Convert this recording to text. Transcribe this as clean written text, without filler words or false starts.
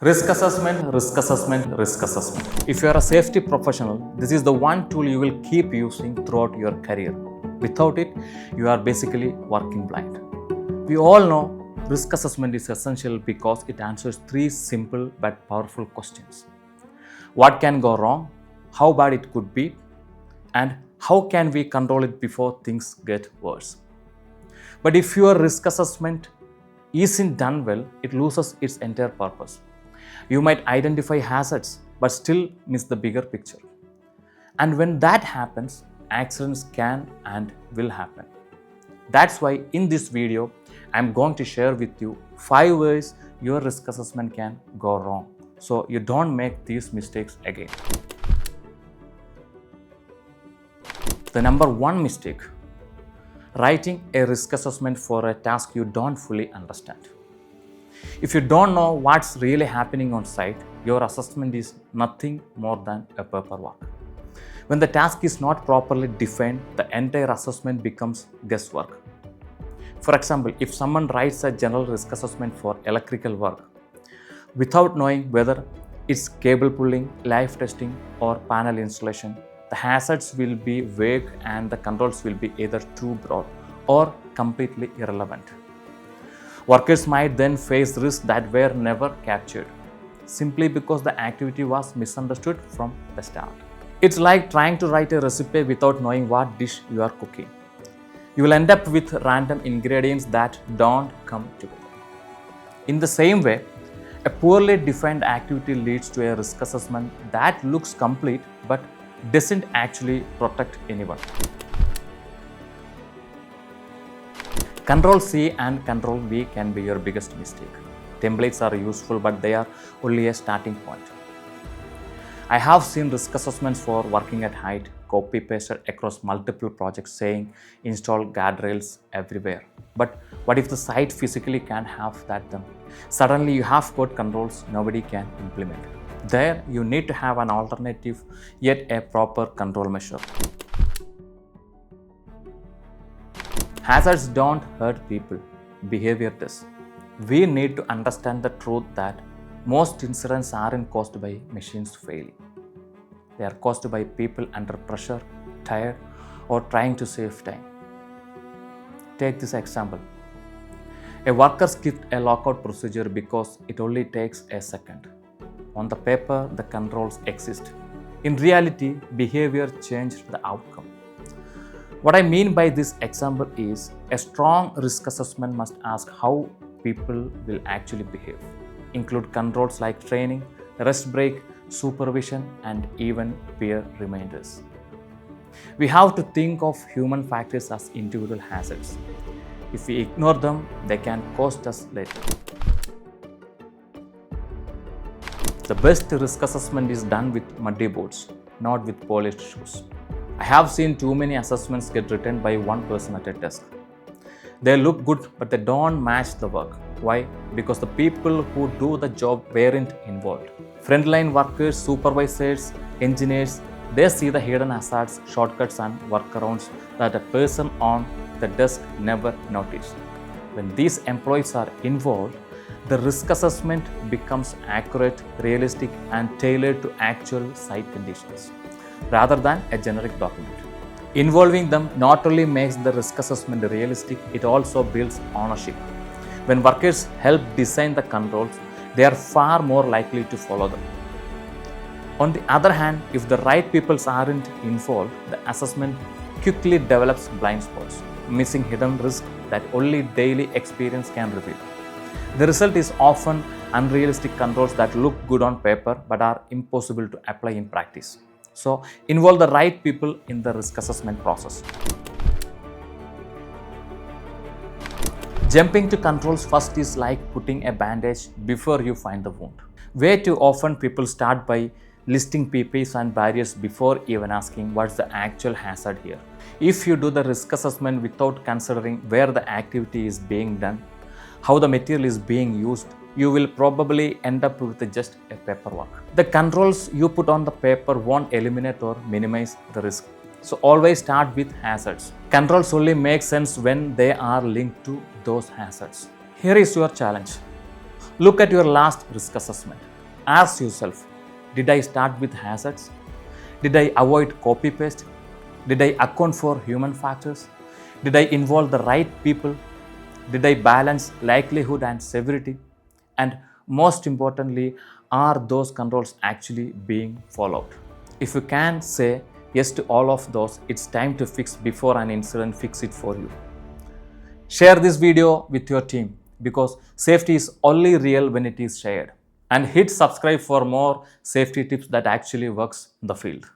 Risk assessment, risk assessment, risk assessment. If you are a safety professional, this is the one tool you will keep using throughout your career. Without it, you are basically working blind. We all know risk assessment is essential because it answers three simple but powerful questions. What can go wrong? How bad it could be? And how can we control it before things get worse? But if your risk assessment isn't done well, it loses its entire purpose. You might identify hazards but still miss the bigger picture. And when that happens, accidents can and will happen. That's why in this video, I'm going to share with you 5 ways your risk assessment can go wrong, so you don't make these mistakes again. The number one mistake: writing a risk assessment for a task you don't fully understand. If you don't know what's really happening on site, your assessment is nothing more than a paperwork. When the task is not properly defined, the entire assessment becomes guesswork. For example, if someone writes a general risk assessment for electrical work without knowing whether it's cable pulling, live testing, or panel installation, the hazards will be vague and the controls will be either too broad or completely irrelevant. Workers might then face risks that were never captured, simply because the activity was misunderstood from the start. It's like trying to write a recipe without knowing what dish you are cooking. You will end up with random ingredients that don't come together. In the same way, a poorly defined activity leads to a risk assessment that looks complete but doesn't actually protect anyone. Control C and Control V can be your biggest mistake. Templates are useful, but they are only a starting point. I have seen risk assessments for working at height copy pasted across multiple projects saying install guardrails everywhere. But what if the site physically can't have that done? Suddenly you have got controls nobody can implement. There you need to have an alternative, yet a proper control measure. Hazards don't hurt people, behavior does. We need to understand the truth that most incidents aren't caused by machines failing. They are caused by people under pressure, tired, or trying to save time. Take this example. A worker skipped a lockout procedure because it only takes a second. On the paper, the controls exist. In reality, behavior changed the outcome. What I mean by this example is a strong risk assessment must ask how people will actually behave, include controls like training, rest break, supervision, and even peer reminders. We have to think of human factors as individual hazards. If we ignore them, they can cost us later. The best risk assessment is done with muddy boots, not with polished shoes. I have seen too many assessments get written by one person at a desk. They look good, but they don't match the work. Why? Because the people who do the job weren't involved. Frontline workers, supervisors, engineers, they see the hidden hazards, shortcuts, and workarounds that a person on the desk never noticed. When these employees are involved, the risk assessment becomes accurate, realistic, and tailored to actual site conditions, rather than a generic document. Involving them not only makes the risk assessment realistic, it also builds ownership. When workers help design the controls, they are far more likely to follow them. On the other hand, if the right people aren't involved, the assessment quickly develops blind spots, missing hidden risks that only daily experience can reveal. The result is often unrealistic controls that look good on paper but are impossible to apply in practice. So, involve the right people in the risk assessment process. Jumping to controls first is like putting a bandage before you find the wound. Way too often people start by listing PPs and barriers before even asking what's the actual hazard here. If you do the risk assessment without considering where the activity is being done, how the material is being used, you will probably end up with just a paperwork. The controls you put on the paper won't eliminate or minimize the risk. So always start with hazards. Controls only make sense when they are linked to those hazards. Here is your challenge. Look at your last risk assessment. ask yourself, did I start with hazards? Did I avoid copy paste? Did I account for human factors? Did I involve the right people? Did I balance likelihood and severity? And most importantly, are those controls actually being followed? If you can say yes to all of those, it's time to fix before an incident fix it for you. Share this video with your team because safety is only real when it is shared. And hit subscribe for more safety tips that actually works in the field.